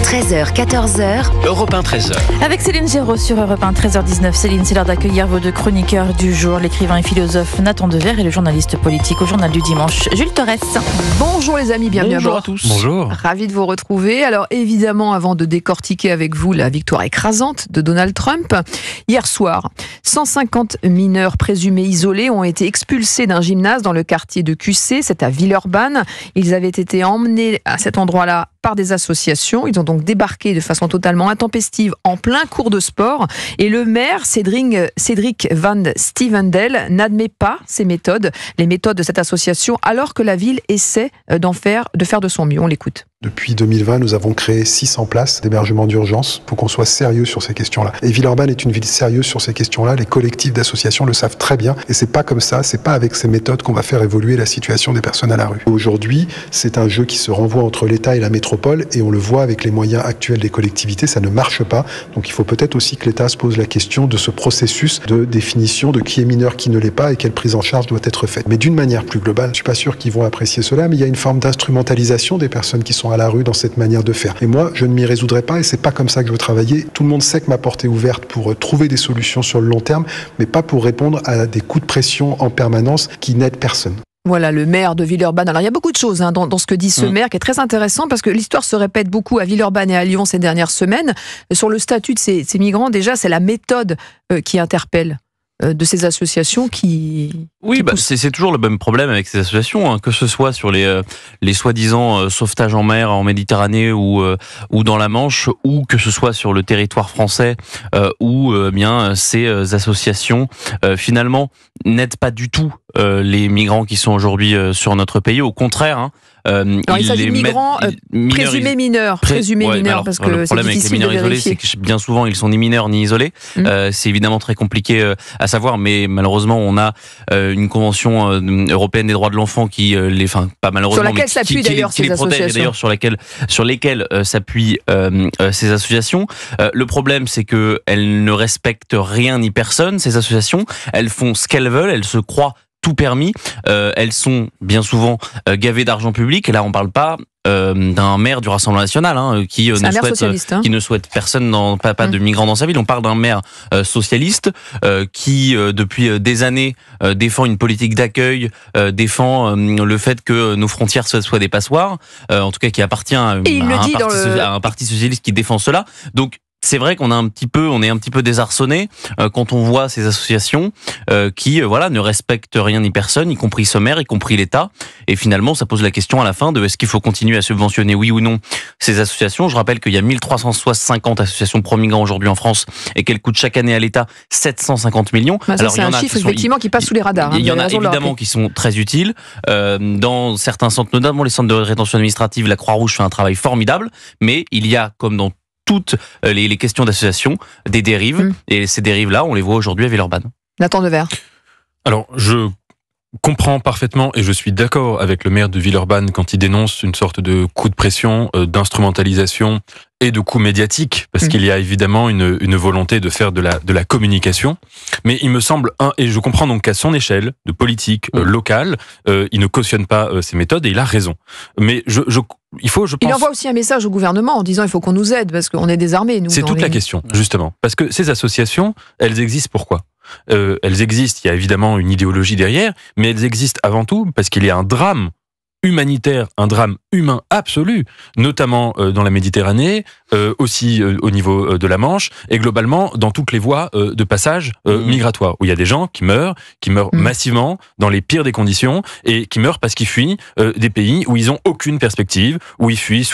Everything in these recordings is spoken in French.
13h, 14h. Europe 1, 13h. Avec Céline Géraud sur Europe 1, 13h19. Céline, c'est l'heure d'accueillir vos deux chroniqueurs du jour, l'écrivain et philosophe Nathan Dever et le journaliste politique au Journal du Dimanche, Jules Torres. Bonjour les amis, bienvenue Bonjour à bord. à tous. Bonjour. Ravi de vous retrouver. Alors évidemment, avant de décortiquer avec vous la victoire écrasante de Donald Trump, hier soir, 150 mineurs présumés isolés ont été expulsés d'un gymnase dans le quartier de QC, c'est à Villeurbanne. Ils avaient été emmenés à cet endroit-là par des associations. Ils ont donc débarqué de façon totalement intempestive en plein cours de sport. Et le maire, Cédric Van Stevendel, n'admet pas ces méthodes, les méthodes de cette association, alors que la ville essaie de faire de son mieux. On l'écoute. Depuis 2020, nous avons créé 600 places d'hébergement d'urgence pour qu'on soit sérieux sur ces questions-là. Et Villeurbanne est une ville sérieuse sur ces questions-là. Les collectifs d'associations le savent très bien. Et c'est pas comme ça, c'est pas avec ces méthodes qu'on va faire évoluer la situation des personnes à la rue. Aujourd'hui, c'est un jeu qui se renvoie entre l'État et la métropole. Et on le voit avec les moyens actuels des collectivités, ça ne marche pas. Donc il faut peut-être aussi que l'État se pose la question de ce processus de définition de qui est mineur, qui ne l'est pas et quelle prise en charge doit être faite. Mais d'une manière plus globale, je suis pas sûr qu'ils vont apprécier cela, mais il y a une forme d'instrumentalisation des personnes qui sont à la rue dans cette manière de faire. Et moi, je ne m'y résoudrai pas et c'est pas comme ça que je veux travailler. Tout le monde sait que ma porte est ouverte pour trouver des solutions sur le long terme, mais pas pour répondre à des coups de pression en permanence qui n'aident personne. Voilà, le maire de Villeurbanne. Alors, il y a beaucoup de choses dans ce que dit ce maire qui est très intéressant parce que l'histoire se répète beaucoup à Villeurbanne et à Lyon ces dernières semaines. Sur le statut de ces migrants, déjà, c'est la méthode qui interpelle de ces associations qui... Oui, c'est toujours le même problème avec ces associations, hein, que ce soit sur les soi-disant sauvetages en mer, en Méditerranée ou dans la Manche, ou que ce soit sur le territoire français, où bien ces associations finalement n'aident pas du tout les migrants qui sont aujourd'hui sur notre pays. Au contraire, hein, alors, il s'agit de migrants présumés mineurs, parce que le problème avec les mineurs isolés, c'est que bien souvent ils sont ni mineurs ni isolés. C'est évidemment très compliqué à savoir, mais malheureusement on a une convention européenne des droits de l'enfant qui pas malheureusement, sur laquelle s'appuient d'ailleurs ces associations, et d'ailleurs sur lesquelles s'appuient ces associations. Le problème, c'est que elles ne respectent rien ni personne. Ces associations, elles font ce qu'elles veulent, elles se croient tout permis, elles sont bien souvent gavées d'argent public, et là on parle pas d'un maire du Rassemblement National qui ne souhaite personne, pas de migrants dans sa ville. On parle d'un maire socialiste qui depuis des années défend une politique d'accueil, défend le fait que nos frontières soient des passoires, en tout cas qui appartient à un parti socialiste qui défend cela. Donc c'est vrai qu'on est un petit peu désarçonné quand on voit ces associations qui ne respectent rien ni personne, y compris ce maire, y compris l'État. Et finalement, ça pose la question à la fin de est-ce qu'il faut continuer à subventionner, oui ou non, ces associations. Je rappelle qu'il y a 1350 associations pro-migrants aujourd'hui en France et qu'elles coûtent chaque année à l'État 750 millions. Alors, c'est un chiffre effectivement qui passe sous les radars. Il y en a évidemment qui sont très utiles. Dans certains centres, notamment les centres de rétention administrative, la Croix-Rouge fait un travail formidable, mais il y a, comme dans toutes les questions d'association, des dérives, et ces dérives-là, on les voit aujourd'hui à Villeurbanne. Nathan Dever. Alors, je comprends parfaitement et je suis d'accord avec le maire de Villeurbanne quand il dénonce une sorte de coup de pression, d'instrumentalisation et de coup médiatique, parce qu'il y a évidemment une volonté de faire de la communication. Mais il me semble, et je comprends donc qu'à son échelle de politique locale, il ne cautionne pas ces méthodes et il a raison. Mais il envoie aussi un message au gouvernement en disant il faut qu'on nous aide parce qu'on est désarmés. C'est toute la question, justement. Parce que ces associations, elles existent pourquoi ? Elles existent, il y a évidemment une idéologie derrière, mais elles existent avant tout parce qu'il y a un drame humanitaire, un drame humain absolu, notamment dans la Méditerranée, aussi au niveau de la Manche, et globalement dans toutes les voies de passage migratoires, où il y a des gens qui meurent massivement, dans les pires des conditions, et qui meurent parce qu'ils fuient des pays où ils n'ont aucune perspective, où ils fuient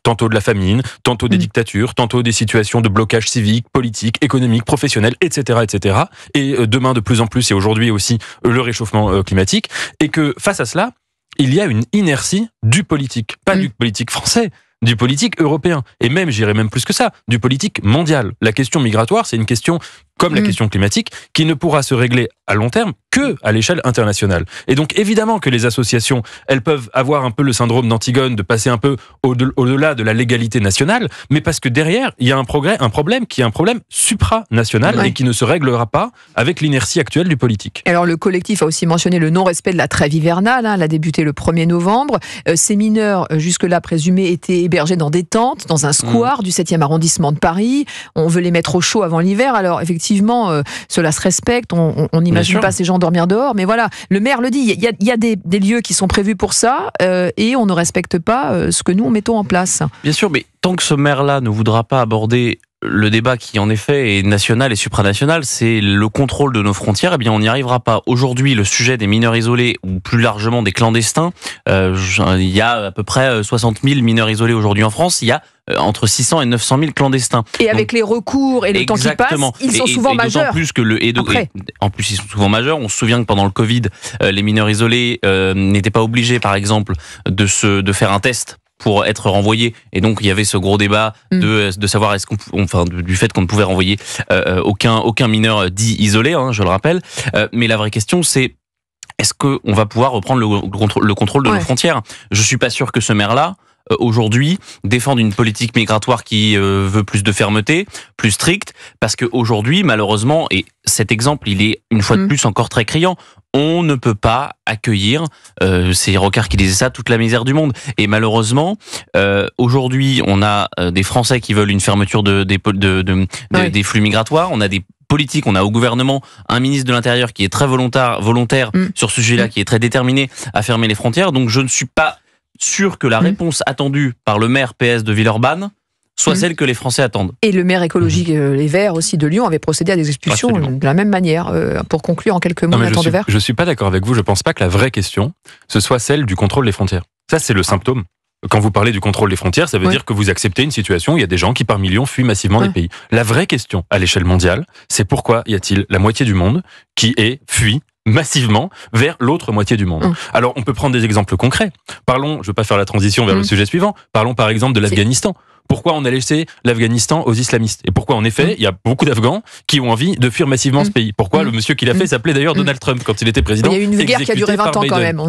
tantôt de la famine, tantôt des dictatures, tantôt des situations de blocage civique, politique, économique, professionnel, etc., etc. Et demain, de plus en plus, et aujourd'hui aussi, le réchauffement climatique, et que face à cela, il y a une inertie du politique, pas du politique français, du politique européen, et même, j'irais même plus que ça, du politique mondial. La question migratoire, c'est une question, comme la question climatique, qui ne pourra se régler à long terme que à l'échelle internationale. Et donc évidemment que les associations, elles peuvent avoir un peu le syndrome d'Antigone, de passer un peu au-delà de la légalité nationale, mais parce que derrière, il y a un problème qui est un problème supranational et qui ne se réglera pas avec l'inertie actuelle du politique. Alors le collectif a aussi mentionné le non-respect de la trêve hivernale, elle a débuté le 1er novembre. Ces mineurs, jusque-là présumés, étaient hébergés dans des tentes, dans un square du 7e arrondissement de Paris. On veut les mettre au chaud avant l'hiver, alors effectivement, cela se respecte, on n'imagine pas ces gens dormir dehors, mais voilà, le maire le dit, il y a des lieux qui sont prévus pour ça, et on ne respecte pas ce que nous mettons en place. Bien sûr, mais tant que ce maire-là ne voudra pas aborder le débat qui en effet est national et supranational, c'est le contrôle de nos frontières, eh bien on n'y arrivera pas. Aujourd'hui, le sujet des mineurs isolés, ou plus largement des clandestins, il y a à peu près 60 000 mineurs isolés aujourd'hui en France, il y a entre 600 et 900 000 clandestins. Et avec les recours et le temps qui passe, ils sont souvent majeurs. En plus, ils sont souvent majeurs. On se souvient que pendant le Covid, les mineurs isolés n'étaient pas obligés, par exemple, de faire un test pour être renvoyés. Et donc, il y avait ce gros débat de savoir du fait qu'on ne pouvait renvoyer aucun mineur dit isolé, je le rappelle. Mais la vraie question, c'est est-ce qu'on va pouvoir reprendre le contrôle de nos frontières ? Je suis pas sûr que ce maire-là, aujourd'hui, défendre une politique migratoire qui veut plus de fermeté, plus stricte, parce qu'aujourd'hui, malheureusement, et cet exemple, il est une fois de plus encore très criant, on ne peut pas accueillir, c'est Rocard qui disait ça, toute la misère du monde. Et malheureusement, aujourd'hui, on a des Français qui veulent une fermeture des flux migratoires, on a des politiques, on a au gouvernement un ministre de l'Intérieur qui est très volontaire sur ce sujet-là, qui est très déterminé à fermer les frontières. Donc je ne suis pas sûr que la réponse attendue par le maire PS de Villeurbanne soit celle que les Français attendent. Et le maire écologique Les Verts aussi de Lyon avait procédé à des expulsions de la même manière. Pour conclure en quelques mots, Nathan Devers. Je suis pas d'accord avec vous, je pense pas que la vraie question, ce soit celle du contrôle des frontières. Ça, c'est le symptôme. Quand vous parlez du contrôle des frontières, ça veut dire que vous acceptez une situation où il y a des gens qui par millions fuient massivement des pays. La vraie question, à l'échelle mondiale, c'est pourquoi y a-t-il la moitié du monde qui fuit massivement vers l'autre moitié du monde. Alors, on peut prendre des exemples concrets. Parlons, je ne veux pas faire la transition vers le sujet suivant, parlons par exemple de l'Afghanistan. Pourquoi on a laissé l'Afghanistan aux islamistes ? Et pourquoi, en effet, il y a beaucoup d'Afghans qui ont envie de fuir massivement ce pays ? Pourquoi le monsieur qui l'a fait s'appelait d'ailleurs Donald Trump quand il était président ? Il y a eu une guerre qui a duré 20 ans quand même.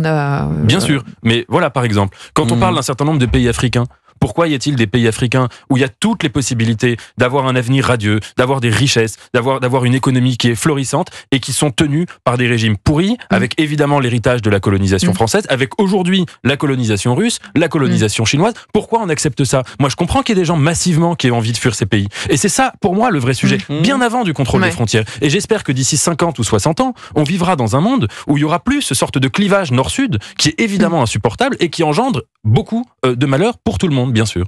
Bien sûr, mais voilà par exemple, quand on parle d'un certain nombre de pays africains, pourquoi y a-t-il des pays africains où il y a toutes les possibilités d'avoir un avenir radieux, d'avoir des richesses, d'avoir une économie qui est florissante et qui sont tenus par des régimes pourris, avec évidemment l'héritage de la colonisation française, avec aujourd'hui la colonisation russe, la colonisation chinoise. Pourquoi on accepte ça ? Moi, je comprends qu'il y ait des gens massivement qui aient envie de fuir ces pays. Et c'est ça, pour moi, le vrai sujet, bien avant du contrôle des frontières. Et j'espère que d'ici 50 ou 60 ans, on vivra dans un monde où il y aura plus ce sorte de clivage nord-sud qui est évidemment insupportable et qui engendre beaucoup de malheur pour tout le monde, bien sûr.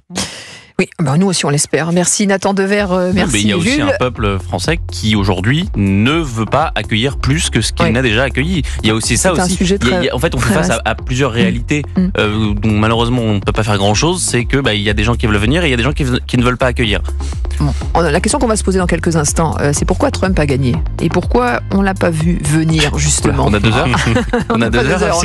Oui, nous aussi on l'espère. Merci Nathan Devers, merci mais il y a aussi Jules. un peuple français qui aujourd'hui ne veut pas accueillir plus que ce qu'il n'a déjà accueilli. Il y a aussi ça aussi. En fait, on fait face à plusieurs réalités dont malheureusement on ne peut pas faire grand-chose. C'est que il y a des gens qui veulent venir et il y a des gens qui ne veulent pas accueillir. La question qu'on va se poser dans quelques instants, c'est pourquoi Trump a gagné et pourquoi on l'a pas vu venir justement. On a 2 heures. On a 2 heures.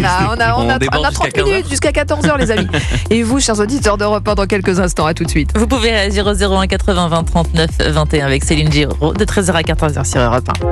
On a 30 minutes jusqu'à 14h les amis. Et vous, chers auditeurs d'Europe 1, dans quelques instants, à tout de suite. Vous pouvez réagir au 01 80 20 39 21 avec Céline Giraud de 13h à 14h sur Europe 1.